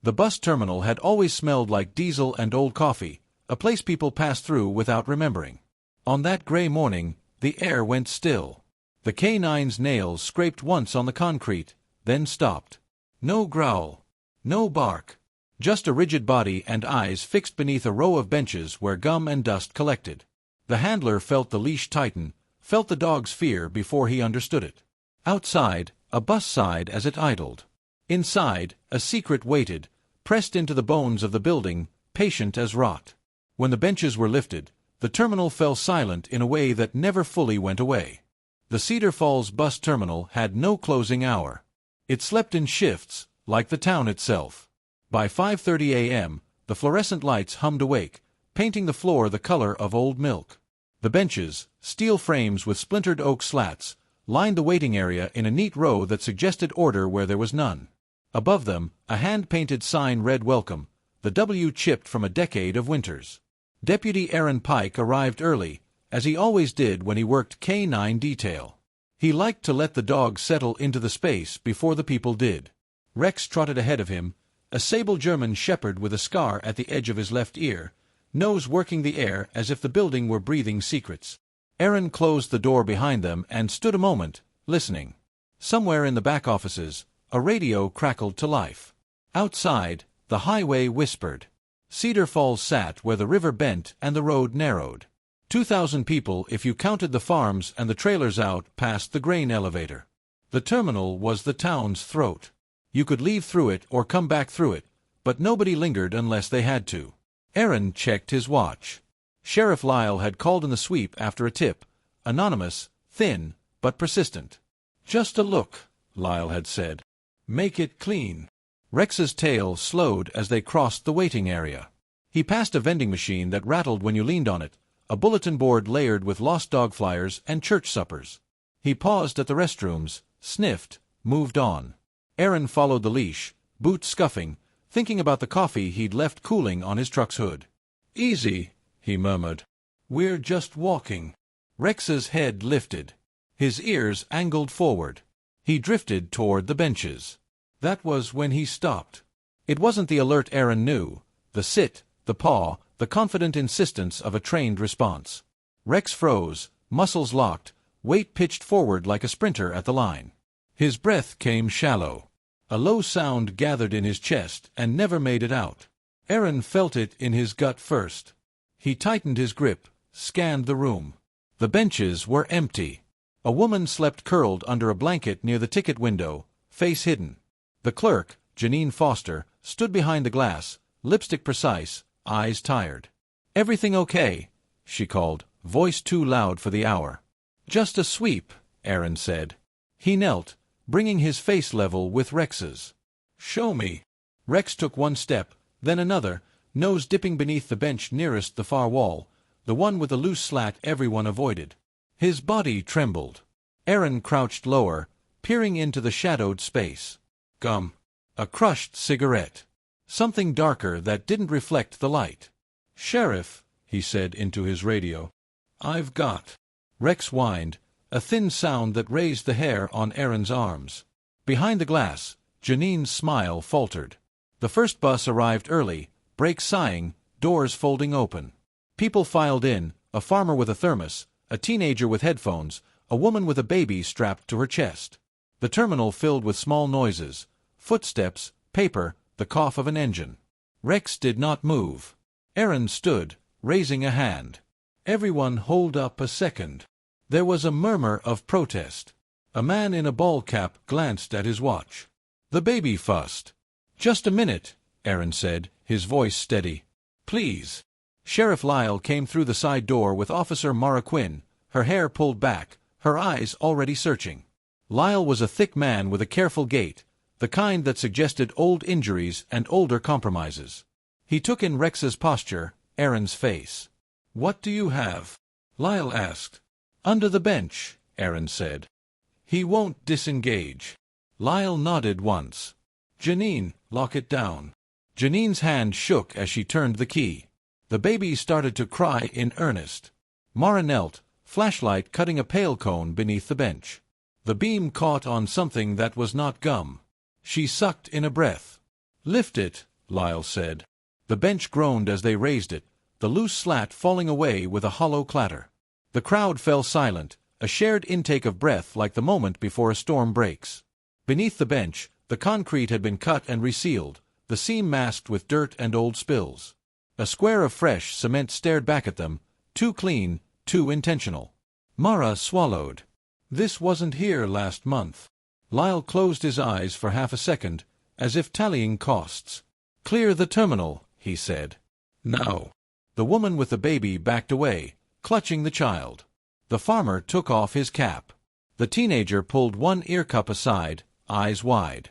The bus terminal had always smelled like diesel and old coffee, a place people passed through without remembering. On that gray morning, the air went still. The K9's nails scraped once on the concrete, then stopped. No growl. No bark. Just a rigid body and eyes fixed beneath a row of benches where gum and dust collected. The handler felt the leash tighten, felt the dog's fear before he understood it. Outside, a bus sighed as it idled. Inside, a secret waited, pressed into the bones of the building, patient as rot. When the benches were lifted, the terminal fell silent in a way that never fully went away. The Cedar Falls bus terminal had no closing hour. It slept in shifts, like the town itself. By 5:30 a.m., the fluorescent lights hummed awake, painting the floor the color of old milk. The benches, steel frames with splintered oak slats, lined the waiting area in a neat row that suggested order where there was none. Above them, a hand-painted sign read "Welcome," the W chipped from a decade of winters. Deputy Aaron Pike arrived early, as he always did when he worked K9 detail. He liked to let the dog settle into the space before the people did. Rex trotted ahead of him, a sable German shepherd with a scar at the edge of his left ear, nose working the air as if the building were breathing secrets. Aaron closed the door behind them and stood a moment, listening. Somewhere in the back offices, a radio crackled to life. Outside, the highway whispered. Cedar Falls sat where the river bent and the road narrowed. 2,000 people if you counted the farms and the trailers out past the grain elevator. The terminal was the town's throat. You could leave through it or come back through it, but nobody lingered unless they had to. Aaron checked his watch. Sheriff Lyle had called in the sweep after a tip, anonymous, thin, but persistent. "Just a look," Lyle had said. "Make it clean." Rex's tail slowed as they crossed the waiting area. He passed a vending machine that rattled when you leaned on it, a bulletin board layered with lost dog flyers and church suppers. He paused at the restrooms, sniffed, moved on. Aaron followed the leash, boots scuffing, thinking about the coffee he'd left cooling on his truck's hood. "Easy," he murmured. "We're just walking." Rex's head lifted. His ears angled forward. He drifted toward the benches. That was when he stopped. It wasn't the alert Aaron knew, the sit, the paw, the confident insistence of a trained response. Rex froze, muscles locked, weight pitched forward like a sprinter at the line. His breath came shallow. A low sound gathered in his chest and never made it out. Aaron felt it in his gut first. He tightened his grip, scanned the room. The benches were empty. A woman slept curled under a blanket near the ticket window, face hidden. The clerk, Janine Foster, stood behind the glass, lipstick precise, eyes tired. "Everything okay?" she called, voice too loud for the hour. "Just a sweep," Aaron said. He knelt, bringing his face level with Rex's. "Show me." Rex took one step, then another, nose dipping beneath the bench nearest the far wall, the one with the loose slat everyone avoided. His body trembled. Aaron crouched lower, peering into the shadowed space. Gum. A crushed cigarette. Something darker that didn't reflect the light. "Sheriff," he said into his radio. "I've got." Rex whined, a thin sound that raised the hair on Aaron's arms. Behind the glass, Janine's smile faltered. The first bus arrived early, brakes sighing, doors folding open. People filed in, a farmer with a thermos, a teenager with headphones, a woman with a baby strapped to her chest. The terminal filled with small noises, footsteps, paper, the cough of an engine. Rex did not move. Aaron stood, raising a hand. "Everyone hold up a second." There was a murmur of protest. A man in a ball cap glanced at his watch. The baby fussed. "Just a minute," Aaron said, his voice steady. "Please." Sheriff Lyle came through the side door with Officer Mara Quinn, her hair pulled back, her eyes already searching. Lyle was a thick man with a careful gait, the kind that suggested old injuries and older compromises. He took in Rex's posture, Aaron's face. "What do you have?" Lyle asked. "Under the bench," Aaron said. "He won't disengage." Lyle nodded once. "Janine, lock it down." Janine's hand shook as she turned the key. The baby started to cry in earnest. Mara knelt, flashlight cutting a pale cone beneath the bench. The beam caught on something that was not gum. She sucked in a breath. "Lift it," Lyle said. The bench groaned as they raised it, the loose slat falling away with a hollow clatter. The crowd fell silent, a shared intake of breath like the moment before a storm breaks. Beneath the bench, the concrete had been cut and resealed, the seam masked with dirt and old spills. A square of fresh cement stared back at them, too clean, too intentional. Mara swallowed. This wasn't here last month. Lyle closed his eyes for half a second, as if tallying costs. Clear the terminal, he said. Now. The woman with the baby backed away, clutching the child. The farmer took off his cap. The teenager pulled one ear cup aside, eyes wide.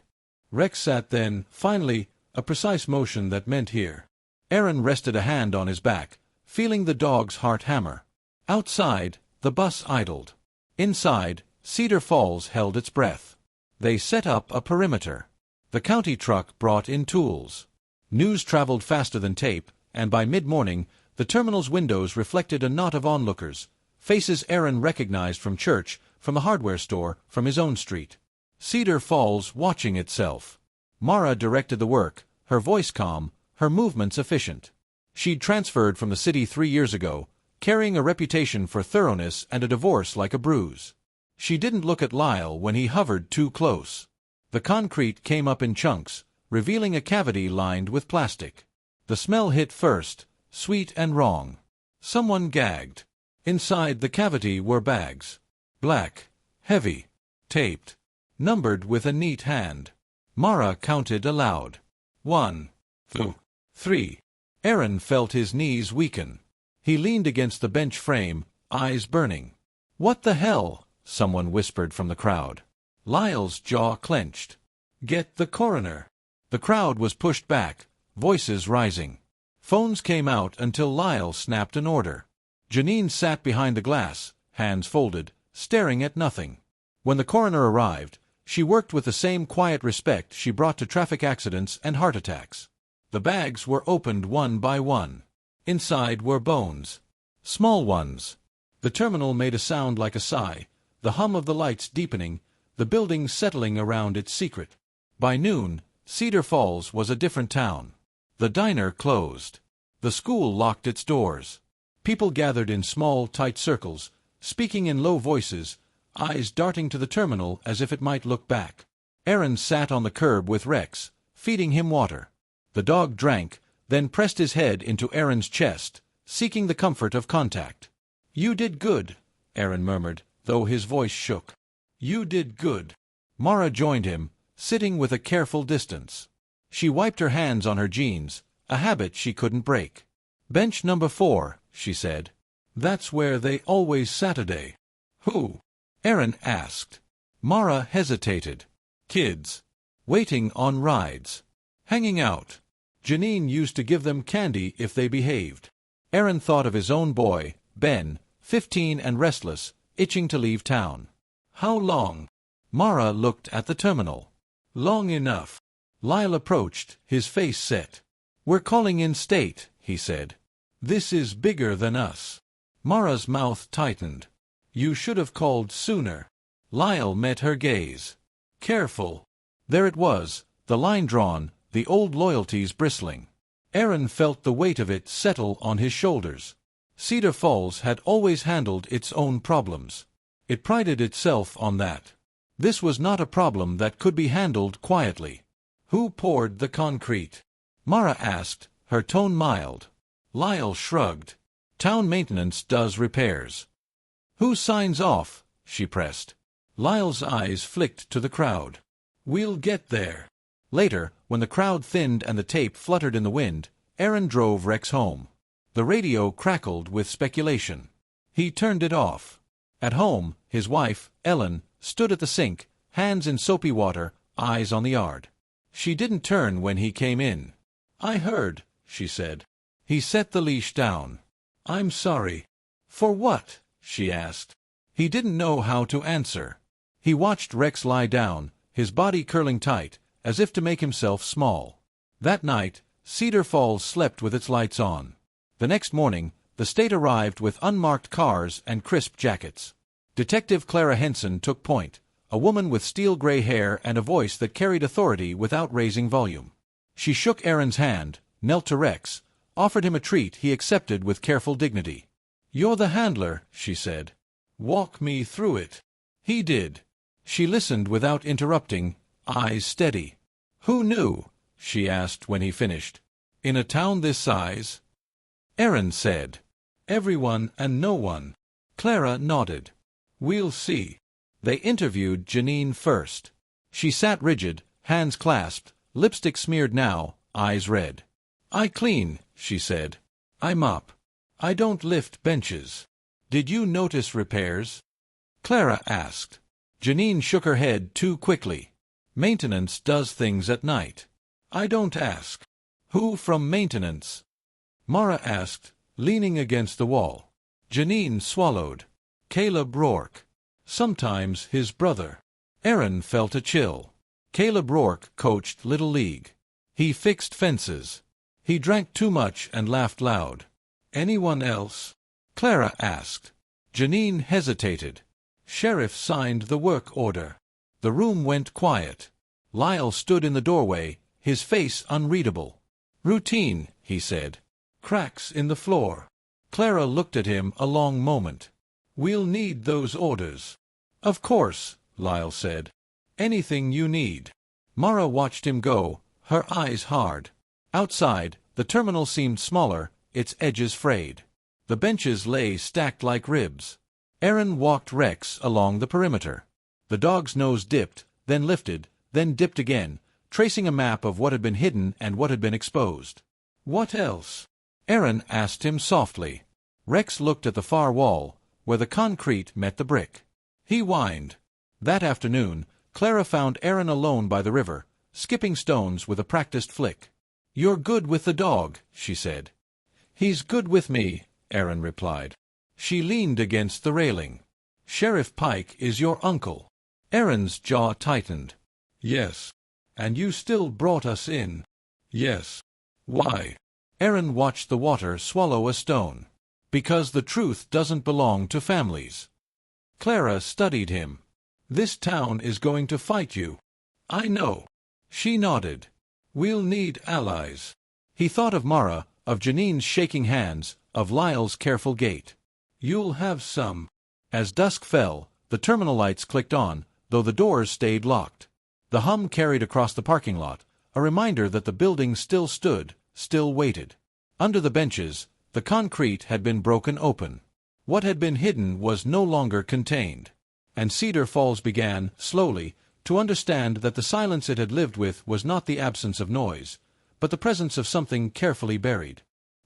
Rex sat then, finally, a precise motion that meant here. Aaron rested a hand on his back, feeling the dog's heart hammer. Outside, the bus idled. Inside, Cedar Falls held its breath. They set up a perimeter. The county truck brought in tools. News traveled faster than tape, and by mid-morning, the terminal's windows reflected a knot of onlookers, faces Aaron recognized from church, from the hardware store, from his own street. Cedar Falls watching itself. Mara directed the work, her voice calm, her movements efficient. She'd transferred from the city 3 years ago, carrying a reputation for thoroughness and a divorce like a bruise. She didn't look at Lyle when he hovered too close. The concrete came up in chunks, revealing a cavity lined with plastic. The smell hit first, sweet and wrong. Someone gagged. Inside the cavity were bags. Black, heavy, taped, numbered with a neat hand. Mara counted aloud. 1, 2, 3. Aaron felt his knees weaken. He leaned against the bench frame, eyes burning. "What the hell?" someone whispered from the crowd. Lyle's jaw clenched. "Get the coroner." The crowd was pushed back, voices rising. Phones came out until Lyle snapped an order. Janine sat behind the glass, hands folded, staring at nothing. When the coroner arrived, she worked with the same quiet respect she brought to traffic accidents and heart attacks. The bags were opened one by one. Inside were bones. Small ones. The terminal made a sound like a sigh, the hum of the lights deepening, the building settling around its secret. By noon, Cedar Falls was a different town. The diner closed. The school locked its doors. People gathered in small, tight circles, speaking in low voices, eyes darting to the terminal as if it might look back. Aaron sat on the curb with Rex, feeding him water. The dog drank, then pressed his head into Aaron's chest, seeking the comfort of contact. "You did good," Aaron murmured, though his voice shook. "You did good." Mara joined him, sitting with a careful distance. She wiped her hands on her jeans, a habit she couldn't break. "Bench number 4, she said. "That's where they always Saturday." "Who?" Aaron asked. Mara hesitated. "Kids. Waiting on rides. Hanging out. Janine used to give them candy if they behaved." Aaron thought of his own boy, Ben, 15 and restless, itching to leave town. "How long?" Mara looked at the terminal. "Long enough." Lyle approached, his face set. "We're calling in state," he said. "This is bigger than us." Mara's mouth tightened. "You should have called sooner." Lyle met her gaze. "Careful." There it was, the line drawn, the old loyalties bristling. Aaron felt the weight of it settle on his shoulders. Cedar Falls had always handled its own problems. It prided itself on that. This was not a problem that could be handled quietly. "Who poured the concrete?" Mara asked, her tone mild. Lyle shrugged. "Town maintenance does repairs." "Who signs off?" she pressed. Lyle's eyes flicked to the crowd. "We'll get there." Later, when the crowd thinned and the tape fluttered in the wind, Aaron drove Rex home. The radio crackled with speculation. He turned it off. At home, his wife, Ellen, stood at the sink, hands in soapy water, eyes on the yard. She didn't turn when he came in. "I heard," she said. He set the leash down. "I'm sorry." "For what?" she asked. He didn't know how to answer. He watched Rex lie down, his body curling tight, as if to make himself small. That night, Cedar Falls slept with its lights on. The next morning, the state arrived with unmarked cars and crisp jackets. Detective Clara Henson took point, a woman with steel-gray hair and a voice that carried authority without raising volume. She shook Aaron's hand, knelt to Rex, offered him a treat he accepted with careful dignity. "You're the handler," she said. "Walk me through it." He did. She listened without interrupting, eyes steady. "Who knew?" she asked when he finished. "In a town this size?" Aaron said, "Everyone and no one." Clara nodded. "We'll see." They interviewed Janine first. She sat rigid, hands clasped, lipstick smeared now, eyes red. "I clean," she said. "I mop. I don't lift benches." "Did you notice repairs?" Clara asked. Janine shook her head too quickly. "Maintenance does things at night." "I don't ask." "Who from maintenance?" Mara asked, leaning against the wall. Janine swallowed. "Caleb Rourke. Sometimes his brother." Aaron felt a chill. Caleb Rourke coached Little League. He fixed fences. He drank too much and laughed loud. "Anyone else?" Clara asked. Janine hesitated. "Sheriff signed the work order." The room went quiet. Lyle stood in the doorway, his face unreadable. "Routine," he said. "Cracks in the floor." Clara looked at him a long moment. "We'll need those orders." "Of course," Lyle said. "Anything you need." Mara watched him go, her eyes hard. Outside, the terminal seemed smaller, its edges frayed. The benches lay stacked like ribs. Aaron walked Rex along the perimeter. The dog's nose dipped, then lifted, then dipped again, tracing a map of what had been hidden and what had been exposed. "What else?" Aaron asked him softly. Rex looked at the far wall, where the concrete met the brick. He whined. That afternoon, Clara found Aaron alone by the river, skipping stones with a practiced flick. "You're good with the dog," she said. "He's good with me," Aaron replied. She leaned against the railing. "Sheriff Pike is your uncle." Aaron's jaw tightened. "Yes." "And you still brought us in." "Yes." "Why?" Aaron watched the water swallow a stone. "Because the truth doesn't belong to families." Clara studied him. "This town is going to fight you." "I know." She nodded. "We'll need allies." He thought of Mara, of Janine's shaking hands, of Lyle's careful gait. "You'll have some." As dusk fell, the terminal lights clicked on, though the doors stayed locked. The hum carried across the parking lot, a reminder that the building still stood, still waited. Under the benches, the concrete had been broken open. What had been hidden was no longer contained. And Cedar Falls began, slowly, to understand that the silence it had lived with was not the absence of noise, but the presence of something carefully buried.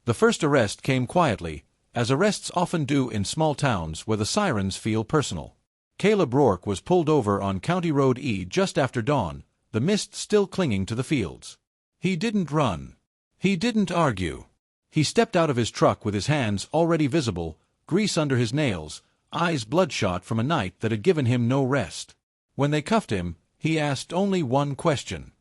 The first arrest came quietly, as arrests often do in small towns where the sirens feel personal. Caleb Rourke was pulled over on County Road E just after dawn, the mist still clinging to the fields. He didn't run. He didn't argue. He stepped out of his truck with his hands already visible, grease under his nails, eyes bloodshot from a night that had given him no rest. When they cuffed him, he asked only one question.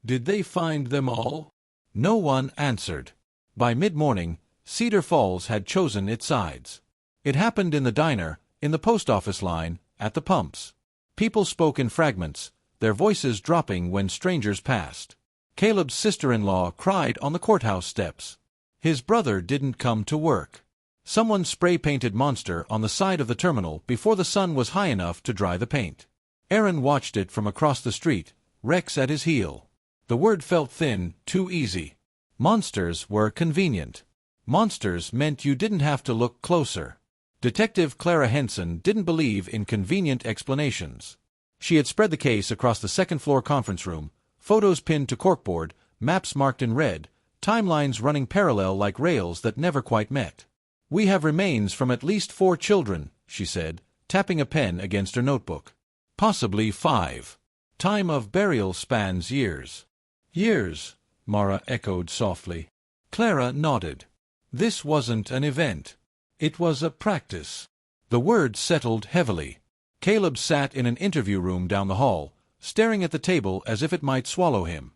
"Did they find them all?" No one answered. By mid-morning, Cedar Falls had chosen its sides. It happened in the diner, in the post office line, at the pumps. People spoke in fragments, their voices dropping when strangers passed. Caleb's sister-in-law cried on the courthouse steps. His brother didn't come to work. Someone spray-painted Monster on the side of the terminal before the sun was high enough to dry the paint. Aaron watched it from across the street, Rex at his heel. The word felt thin, too easy. Monsters were convenient. Monsters meant you didn't have to look closer. Detective Clara Henson didn't believe in convenient explanations. She had spread the case across the second-floor conference room, photos pinned to corkboard, maps marked in red, timelines running parallel like rails that never quite met. "We have remains from at least 4 children," she said, tapping a pen against her notebook. "Possibly 5. Time of burial spans years." "Years," Mara echoed softly. Clara nodded. This wasn't an event. It was a practice. The word settled heavily. Caleb sat in an interview room down the hall, staring at the table as if it might swallow him.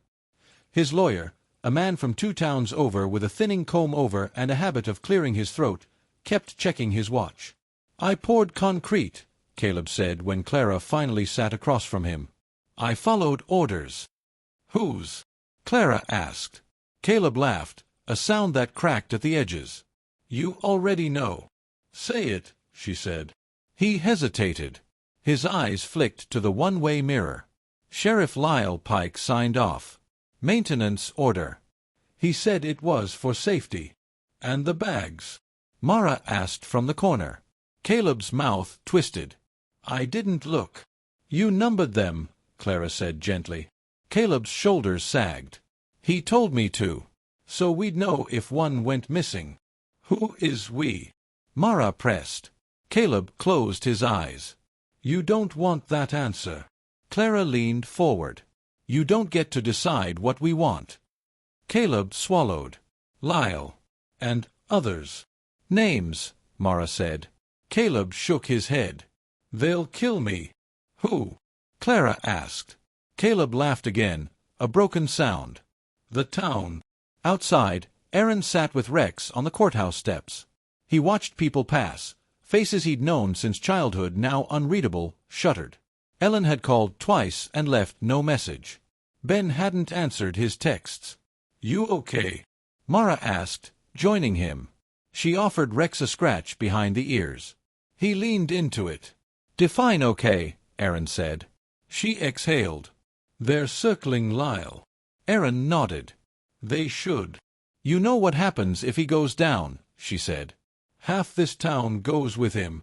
His lawyer, a man from 2 towns over with a thinning comb-over and a habit of clearing his throat, kept checking his watch. "I poured concrete," Caleb said when Clara finally sat across from him. "I followed orders." "Whose?" Clara asked. Caleb laughed, a sound that cracked at the edges. You already know. Say it, she said. He hesitated. His eyes flicked to the one-way mirror. Sheriff Lyle Pike signed off. Maintenance order. He said it was for safety. And the bags? Mara asked from the corner. Caleb's mouth twisted. I didn't look. You numbered them, Clara said gently. Caleb's shoulders sagged. He told me to. So we'd know if one went missing. Who is we? Mara pressed. Caleb closed his eyes. You don't want that answer. Clara leaned forward. You don't get to decide what we want. Caleb swallowed. Lyle. And others. Names, Mara said. Caleb shook his head. They'll kill me. Who? Clara asked. Caleb laughed again, a broken sound. The town. Outside, Aaron sat with Rex on the courthouse steps. He watched people pass, faces he'd known since childhood now unreadable, shuttered. Ellen had called twice and left no message. Ben hadn't answered his texts. You okay? Mara asked, joining him. She offered Rex a scratch behind the ears. He leaned into it. Define okay, Aaron said. She exhaled. They're circling Lyle. Aaron nodded. They should. You know what happens if he goes down, she said. Half this town goes with him.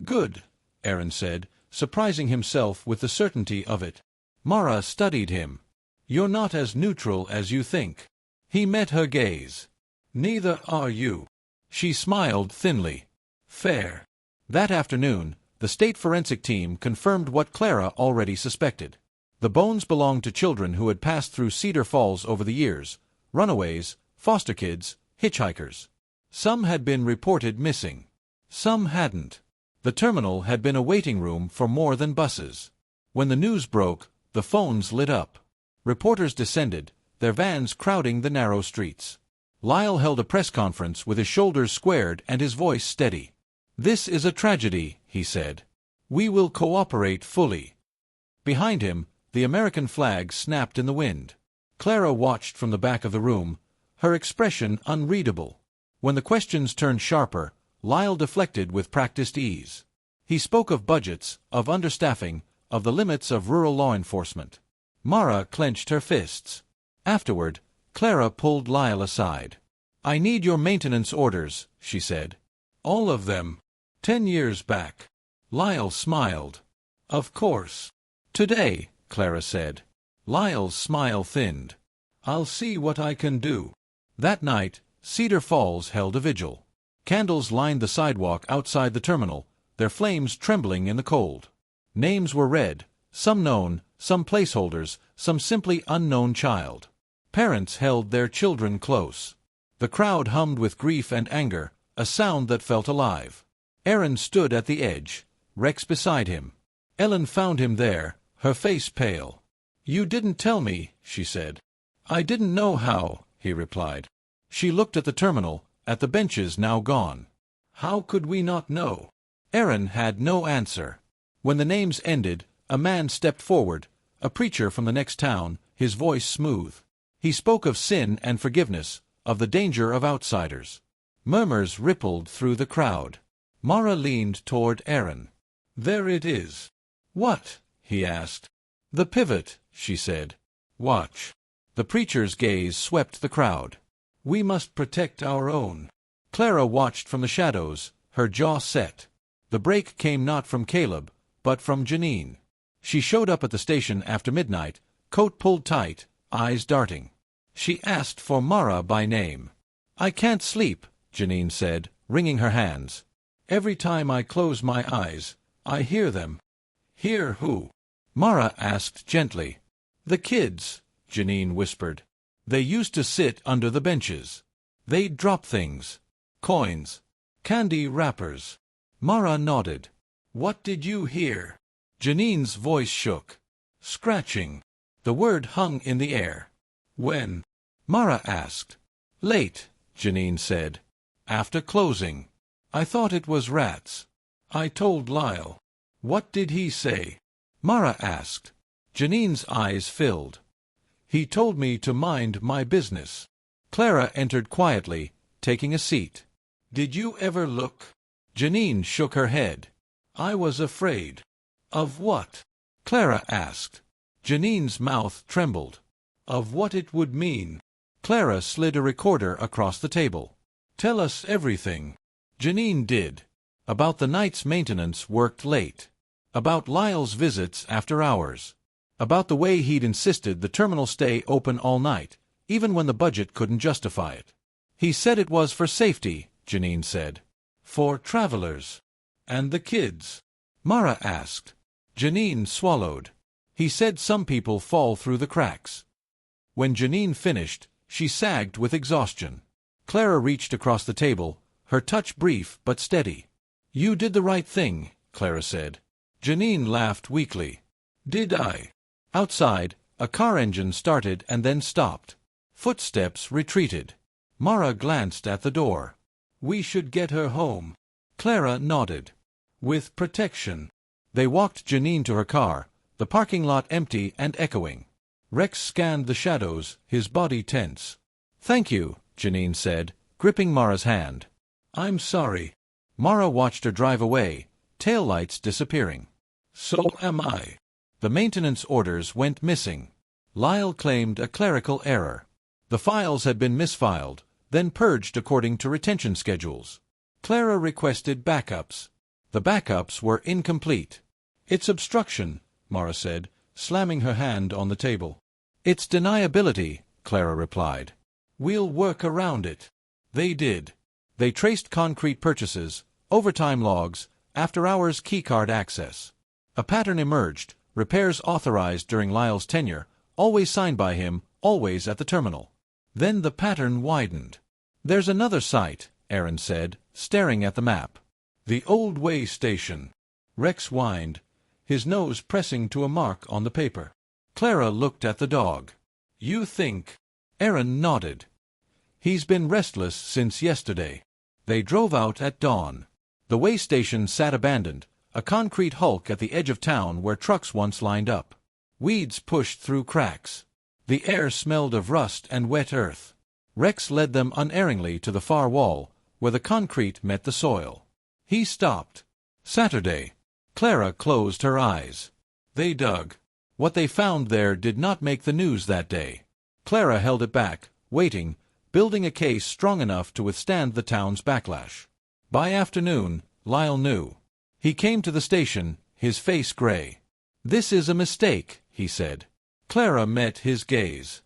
Good, Aaron said, surprising himself with the certainty of it. Mara studied him. You're not as neutral as you think. He met her gaze. Neither are you. She smiled thinly. Fair. That afternoon, the state forensic team confirmed what Clara already suspected. The bones belonged to children who had passed through Cedar Falls over the years, runaways, foster kids, hitchhikers. Some had been reported missing. Some hadn't. The terminal had been a waiting room for more than buses. When the news broke, the phones lit up. Reporters descended, their vans crowding the narrow streets. Lyle held a press conference with his shoulders squared and his voice steady. This is a tragedy, he said. We will cooperate fully. Behind him, the American flag snapped in the wind. Clara watched from the back of the room, her expression unreadable. When the questions turned sharper, Lyle deflected with practiced ease. He spoke of budgets, of understaffing, of the limits of rural law enforcement. Mara clenched her fists. Afterward, Clara pulled Lyle aside. I need your maintenance orders, she said. All of them. 10 years back. Lyle smiled. Of course. Today, Clara said. Lyle's smile thinned. I'll see what I can do. That night, Cedar Falls held a vigil. Candles lined the sidewalk outside the terminal, their flames trembling in the cold. Names were read, some known, some placeholders, some simply unknown child. Parents held their children close. The crowd hummed with grief and anger, a sound that felt alive. Aaron stood at the edge, Rex beside him. Ellen found him there, her face pale. You didn't tell me, she said. I didn't know how, he replied. She looked at the terminal, at the benches now gone. How could we not know? Aaron had no answer. When the names ended, a man stepped forward, a preacher from the next town, his voice smooth. He spoke of sin and forgiveness, of the danger of outsiders. Murmurs rippled through the crowd. Mara leaned toward Aaron. There it is. What? He asked. The pivot, she said. Watch. The preacher's gaze swept the crowd. We must protect our own. Clara watched from the shadows, her jaw set. The break came not from Caleb, but from Janine. She showed up at the station after midnight, coat pulled tight, eyes darting. She asked for Mara by name. I can't sleep, Janine said, wringing her hands. Every time I close my eyes, I hear them. Hear who? Mara asked gently. The kids, Janine whispered. They used to sit under the benches. They'd drop things. Coins. Candy wrappers. Mara nodded. What did you hear? Janine's voice shook. Scratching. The word hung in the air. When? Mara asked. Late, Janine said. After closing. I thought it was rats. I told Lyle. What did he say? Mara asked. Janine's eyes filled. He told me to mind my business. Clara entered quietly, taking a seat. Did you ever look? Janine shook her head. I was afraid. Of what? Clara asked. Janine's mouth trembled. Of what it would mean. Clara slid a recorder across the table. Tell us everything. Janine did. About the night's maintenance worked late. About Lyle's visits after hours. About the way he'd insisted the terminal stay open all night, even when the budget couldn't justify it. He said it was for safety, Janine said. For travelers. And the kids? Mara asked. Janine swallowed. He said some people fall through the cracks. When Janine finished, she sagged with exhaustion. Clara reached across the table, her touch brief but steady. You did the right thing, Clara said. Janine laughed weakly. Did I? Outside, a car engine started and then stopped. Footsteps retreated. Mara glanced at the door. We should get her home. Clara nodded. With protection. They walked Janine to her car, the parking lot empty and echoing. Rex scanned the shadows, his body tense. Thank you, Janine said, gripping Mara's hand. I'm sorry. Mara watched her drive away, taillights disappearing. So am I. The maintenance orders went missing. Lyle claimed a clerical error. The files had been misfiled, then purged according to retention schedules. Clara requested backups. The backups were incomplete. It's obstruction, Mara said, slamming her hand on the table. It's deniability, Clara replied. We'll work around it. They did. They traced concrete purchases, overtime logs, after-hours keycard access. A pattern emerged, repairs authorized during Lyle's tenure, always signed by him, always at the terminal. Then the pattern widened. There's another site, Aaron said, staring at the map. The Old Way Station. Rex whined, his nose pressing to a mark on the paper. Clara looked at the dog. You think? Aaron nodded. He's been restless since yesterday. They drove out at dawn. The way station sat abandoned, a concrete hulk at the edge of town where trucks once lined up. Weeds pushed through cracks. The air smelled of rust and wet earth. Rex led them unerringly to the far wall, where the concrete met the soil. He stopped. Saturday. Clara closed her eyes. They dug. What they found there did not make the news that day. Clara held it back, waiting, building a case strong enough to withstand the town's backlash. By afternoon, Lyle knew. He came to the station, his face gray. This is a mistake, he said. Clara met his gaze.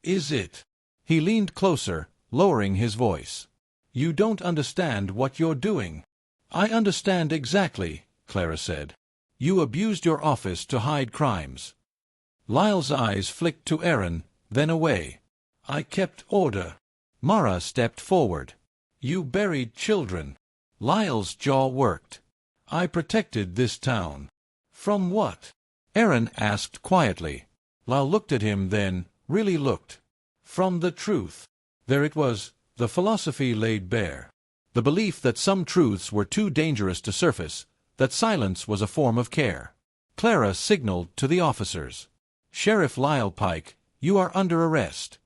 Is it? He leaned closer, lowering his voice. You don't understand what you're doing. I understand exactly, Clara said. You abused your office to hide crimes. Lyle's eyes flicked to Aaron, then away. I kept order. Mara stepped forward. You buried children. Lyle's jaw worked. I protected this town. From what? Aaron asked quietly. Lyle looked at him then, really looked. From the truth. There it was, the philosophy laid bare. The belief that some truths were too dangerous to surface, that silence was a form of care. Clara signaled to the officers. Sheriff Lyle Pike, you are under arrest.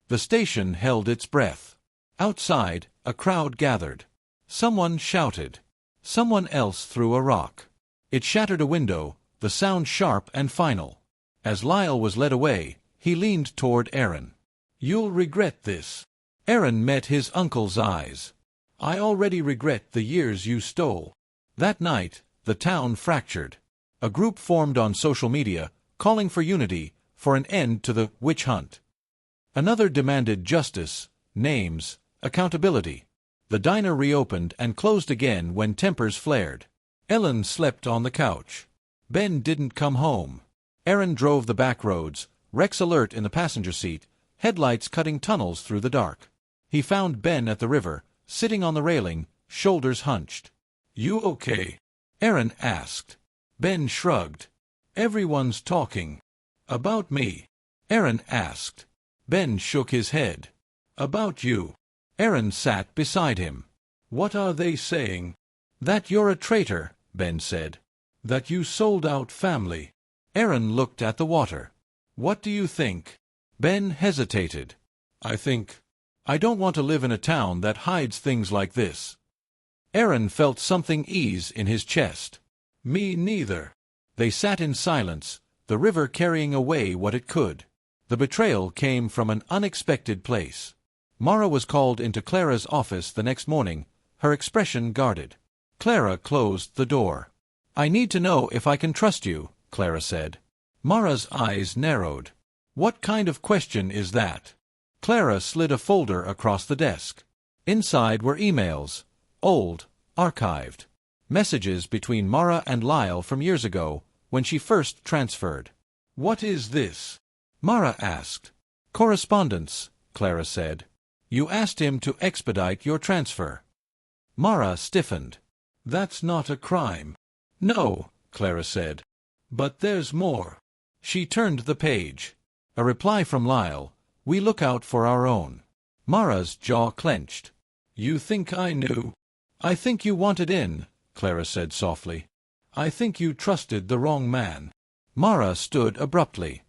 The station held its breath. Outside, a crowd gathered. Someone shouted. Someone else threw a rock. It shattered a window, the sound sharp and final. As Lyle was led away, he leaned toward Aaron. You'll regret this. Aaron met his uncle's eyes. I already regret the years you stole. That night, the town fractured. A group formed on social media, calling for unity, for an end to the witch hunt. Another demanded justice, names, accountability. The diner reopened and closed again when tempers flared. Ellen slept on the couch. Ben didn't come home. Aaron drove the back roads, Rex alert in the passenger seat, headlights cutting tunnels through the dark. He found Ben at the river, sitting on the railing, shoulders hunched. You okay? Aaron asked. Ben shrugged. Everyone's talking. About me? Aaron asked. Ben shook his head. About you. Aaron sat beside him. What are they saying? That you're a traitor, Ben said. That you sold out family. Aaron looked at the water. What do you think? Ben hesitated. I don't want to live in a town that hides things like this. Aaron felt something ease in his chest. Me neither. They sat in silence, the river carrying away what it could. The betrayal came from an unexpected place. Mara was called into Clara's office the next morning, her expression guarded. Clara closed the door. I need to know if I can trust you, Clara said. Mara's eyes narrowed. What kind of question is that? Clara slid a folder across the desk. Inside were emails, old, archived. Messages between Mara and Lyle from years ago, when she first transferred. What is this? Mara asked. Correspondence, Clara said. You asked him to expedite your transfer. Mara stiffened. That's not a crime. No, Clara said. But there's more. She turned the page. A reply from Lyle. We look out for our own. Mara's jaw clenched. You think I knew? I think you wanted in, Clara said softly. I think you trusted the wrong man. Mara stood abruptly.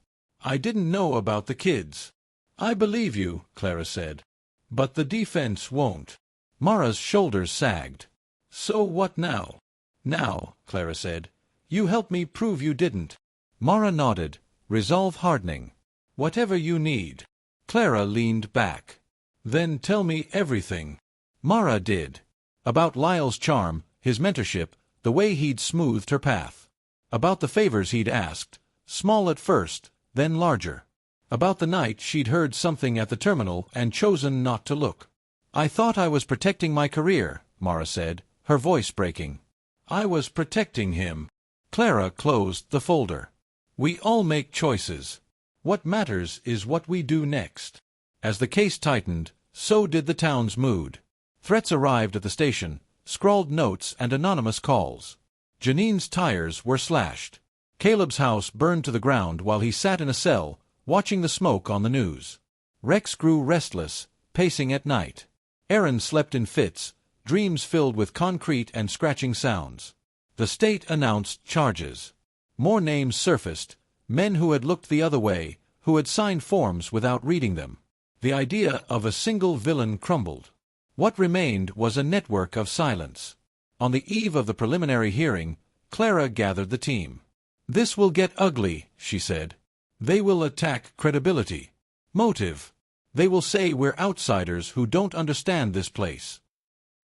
I didn't know about the kids. I believe you, Clara said. But the defense won't. Mara's shoulders sagged. So what now? Now, Clara said, you help me prove you didn't. Mara nodded, resolve hardening. Whatever you need. Clara leaned back. Then tell me everything. Mara did. About Lyle's charm, his mentorship, the way he'd smoothed her path. About the favors he'd asked, small at first, then larger. About the night she'd heard something at the terminal and chosen not to look. I thought I was protecting my career, Mara said, her voice breaking. I was protecting him. Clara closed the folder. We all make choices. What matters is what we do next. As the case tightened, so did the town's mood. Threats arrived at the station, scrawled notes and anonymous calls. Janine's tires were slashed. Caleb's house burned to the ground while he sat in a cell, watching the smoke on the news. Rex grew restless, pacing at night. Aaron slept in fits, dreams filled with concrete and scratching sounds. The state announced charges. More names surfaced, men who had looked the other way, who had signed forms without reading them. The idea of a single villain crumbled. What remained was a network of silence. On the eve of the preliminary hearing, Clara gathered the team. This will get ugly, she said. They will attack credibility. Motive. They will say we're outsiders who don't understand this place.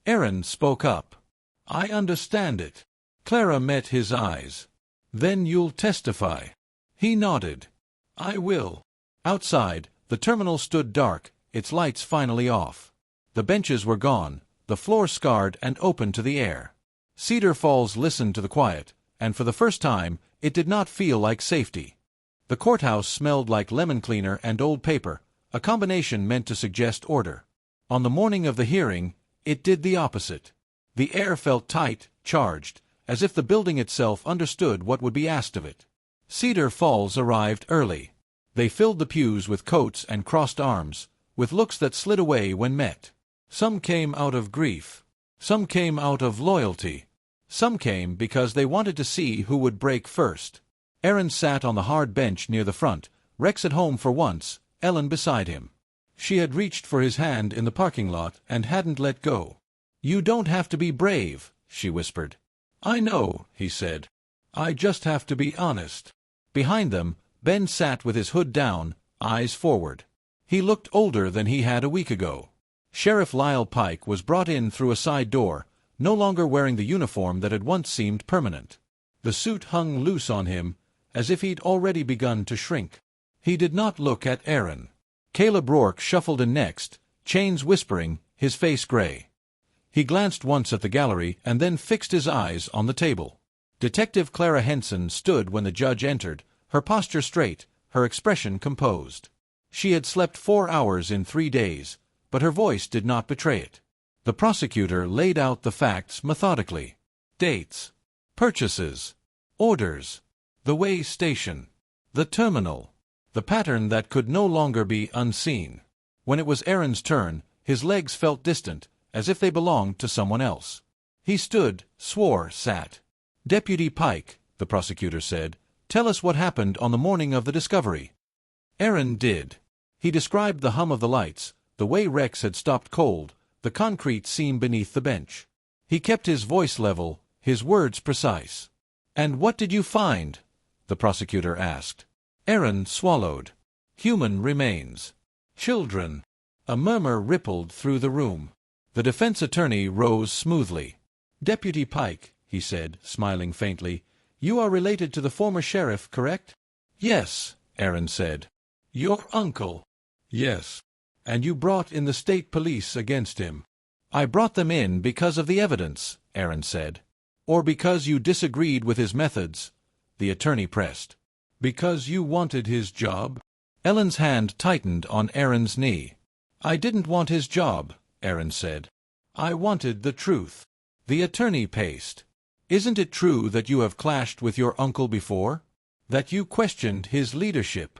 Aaron spoke up. I understand it. Clara met his eyes. Then you'll testify. He nodded. I will. Outside, the terminal stood dark, its lights finally off. The benches were gone, the floor scarred and open to the air. Cedar Falls listened to the quiet, and for the first time, it did not feel like safety. The courthouse smelled like lemon cleaner and old paper, a combination meant to suggest order. On the morning of the hearing, it did the opposite. The air felt tight, charged, as if the building itself understood what would be asked of it. Cedar Falls arrived early. They filled the pews with coats and crossed arms, with looks that slid away when met. Some came out of grief. Some came out of loyalty. Some came because they wanted to see who would break first. Aaron sat on the hard bench near the front, Rex at home for once, Ellen beside him. She had reached for his hand in the parking lot and hadn't let go. You don't have to be brave, she whispered. I know, he said. I just have to be honest. Behind them, Ben sat with his hood down, eyes forward. He looked older than he had a week ago. Sheriff Lyle Pike was brought in through a side door, no longer wearing the uniform that had once seemed permanent. The suit hung loose on him, as if he'd already begun to shrink. He did not look at Aaron. Caleb Rourke shuffled in next, chains whispering, his face gray. He glanced once at the gallery and then fixed his eyes on the table. Detective Clara Henson stood when the judge entered, her posture straight, her expression composed. She had slept 4 hours in 3 days, but her voice did not betray it. The prosecutor laid out the facts methodically. Dates, purchases, orders, the way station, the terminal, the pattern that could no longer be unseen. When it was Aaron's turn, his legs felt distant, as if they belonged to someone else. He stood, swore, sat. Deputy Pike, the prosecutor said, tell us what happened on the morning of the discovery. Aaron did. He described the hum of the lights, the way Rex had stopped cold, the concrete seam beneath the bench. He kept his voice level, his words precise. "And what did you find?" the prosecutor asked. Aaron swallowed. "Human remains. Children." A murmur rippled through the room. The defense attorney rose smoothly. "Deputy Pike," he said, smiling faintly, "you are related to the former sheriff, correct?" "Yes," Aaron said. "Your uncle?" "Yes." "And you brought in the state police against him?" "I brought them in because of the evidence," Aaron said. "Or because you disagreed with his methods?" the attorney pressed. "Because you wanted his job?" Ellen's hand tightened on Aaron's knee. "I didn't want his job," Aaron said. "I wanted the truth." The attorney paced. "Isn't it true that you have clashed with your uncle before? That you questioned his leadership?"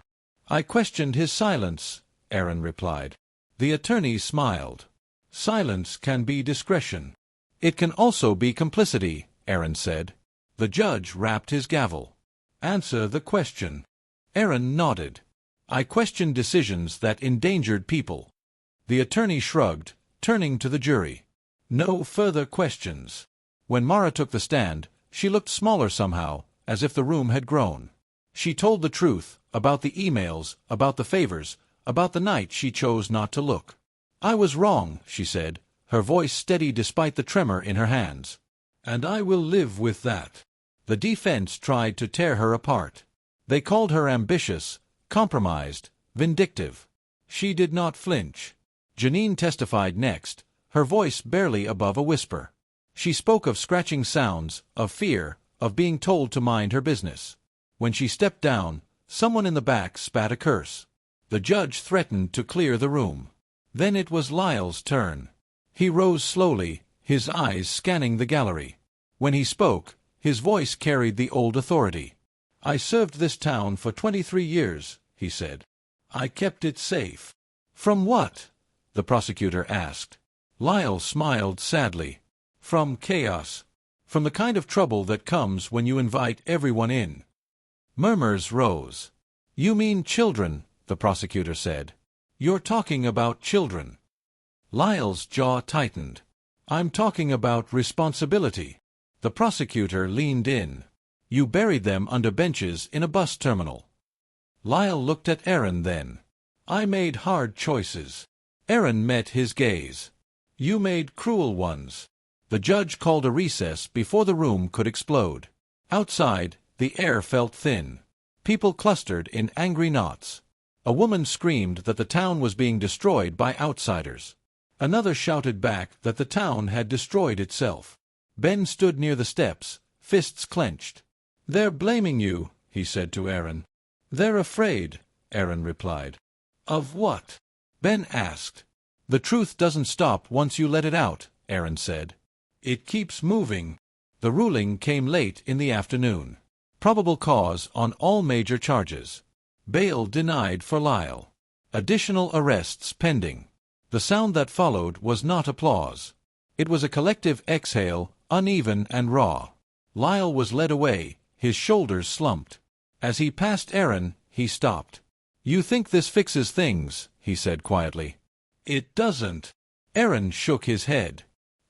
"I questioned his silence," Aaron replied. The attorney smiled. "Silence can be discretion. It can also be complicity," Aaron said. The judge rapped his gavel. "Answer the question." Aaron nodded. "I questioned decisions that endangered people." The attorney shrugged, turning to the jury. "No further questions." When Mara took the stand, she looked smaller somehow, as if the room had grown. She told the truth, about the emails, about the favors, about the night she chose not to look. "I was wrong," she said, her voice steady despite the tremor in her hands. "And I will live with that." The defense tried to tear her apart. They called her ambitious, compromised, vindictive. She did not flinch. Janine testified next, her voice barely above a whisper. She spoke of scratching sounds, of fear, of being told to mind her business. When she stepped down, someone in the back spat a curse. The judge threatened to clear the room. Then it was Lyle's turn. He rose slowly, his eyes scanning the gallery. When he spoke, his voice carried the old authority. "I served this town for 23 years, he said. "I kept it safe." "From what?" the prosecutor asked. Lyle smiled sadly. "From chaos. From the kind of trouble that comes when you invite everyone in." Murmurs rose. "You mean children," the prosecutor said. "You're talking about children." Lyle's jaw tightened. "I'm talking about responsibility." The prosecutor leaned in. "You buried them under benches in a bus terminal." Lyle looked at Aaron then. "I made hard choices." Aaron met his gaze. "You made cruel ones." The judge called a recess before the room could explode. Outside, the air felt thin. People clustered in angry knots. A woman screamed that the town was being destroyed by outsiders. Another shouted back that the town had destroyed itself. Ben stood near the steps, fists clenched. "They're blaming you," he said to Aaron. "They're afraid," Aaron replied. "Of what?" Ben asked. "The truth doesn't stop once you let it out," Aaron said. "It keeps moving." The ruling came late in the afternoon. Probable cause on all major charges. Bail denied for Lyle. Additional arrests pending. The sound that followed was not applause. It was a collective exhale, uneven and raw. Lyle was led away, his shoulders slumped. As he passed Aaron, he stopped. "You think this fixes things," he said quietly. "It doesn't." Aaron shook his head.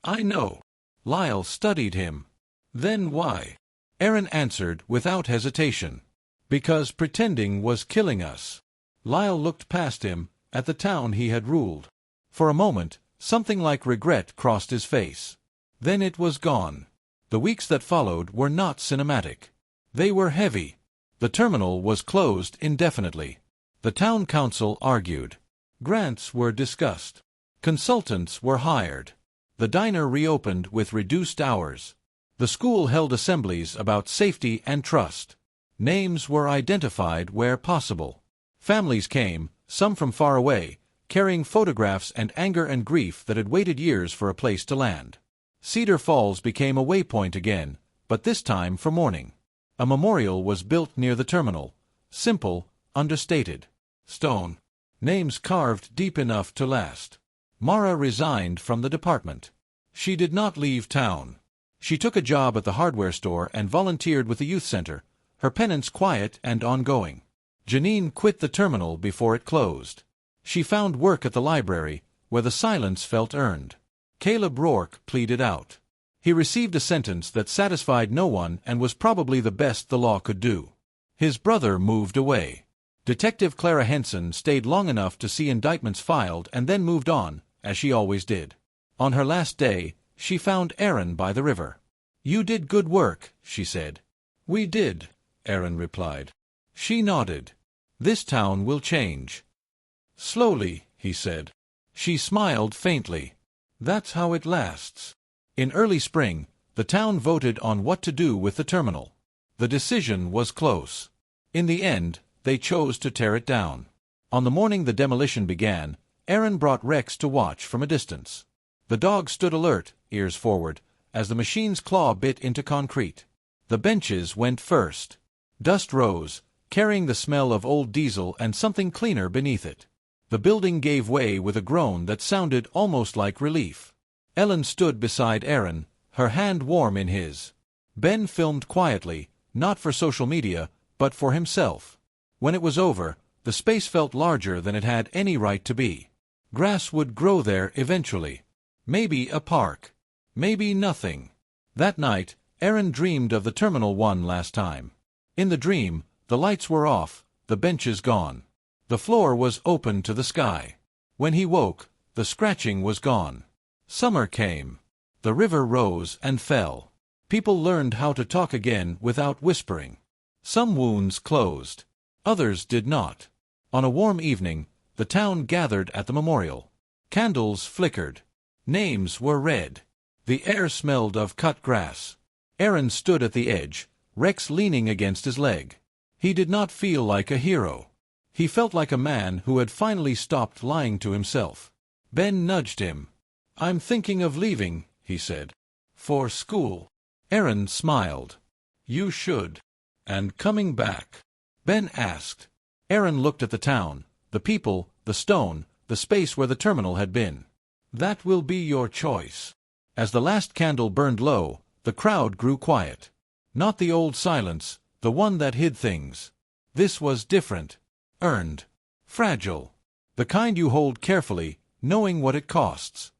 "I know." Lyle studied him. "Then why?" Aaron answered without hesitation. "Because pretending was killing us." Lyle looked past him, at the town he had ruled. For a moment, something like regret crossed his face. Then it was gone. The weeks that followed were not cinematic. They were heavy. The terminal was closed indefinitely. The town council argued. Grants were discussed. Consultants were hired. The diner reopened with reduced hours. The school held assemblies about safety and trust. Names were identified where possible. Families came, some from far away, carrying photographs and anger and grief that had waited years for a place to land. Cedar Falls became a waypoint again, but this time for mourning. A memorial was built near the terminal. Simple, understated. Stone. Names carved deep enough to last. Mara resigned from the department. She did not leave town. She took a job at the hardware store and volunteered with the youth center, her penance quiet and ongoing. Janine quit the terminal before it closed. She found work at the library, where the silence felt earned. Caleb Rourke pleaded out. He received a sentence that satisfied no one and was probably the best the law could do. His brother moved away. Detective Clara Henson stayed long enough to see indictments filed and then moved on, as she always did. On her last day, she found Aaron by the river. "You did good work," she said. "We did," Aaron replied. She nodded. "This town will change." "Slowly," he said. She smiled faintly. "That's how it lasts." In early spring, the town voted on what to do with the terminal. The decision was close. In the end, they chose to tear it down. On the morning the demolition began, Aaron brought Rex to watch from a distance. The dog stood alert, ears forward, as the machine's claw bit into concrete. The benches went first. Dust rose, carrying the smell of old diesel and something cleaner beneath it. The building gave way with a groan that sounded almost like relief. Ellen stood beside Aaron, her hand warm in his. Ben filmed quietly, not for social media, but for himself. When it was over, the space felt larger than it had any right to be. Grass would grow there eventually. Maybe a park. Maybe nothing. That night, Aaron dreamed of the Terminal one last time. In the dream, the lights were off, the benches gone. The floor was open to the sky. When he woke, the scratching was gone. Summer came. The river rose and fell. People learned how to talk again without whispering. Some wounds closed. Others did not. On a warm evening, the town gathered at the memorial. Candles flickered. Names were read. The air smelled of cut grass. Aaron stood at the edge, Rex leaning against his leg. He did not feel like a hero. He felt like a man who had finally stopped lying to himself. Ben nudged him. "I'm thinking of leaving," he said. "For school." Aaron smiled. "You should." "And coming back?" Ben asked. Aaron looked at the town, the people, the stone, the space where the terminal had been. "That will be your choice." As the last candle burned low, the crowd grew quiet. Not the old silence, the one that hid things. This was different. Earned. Fragile. The kind you hold carefully, knowing what it costs.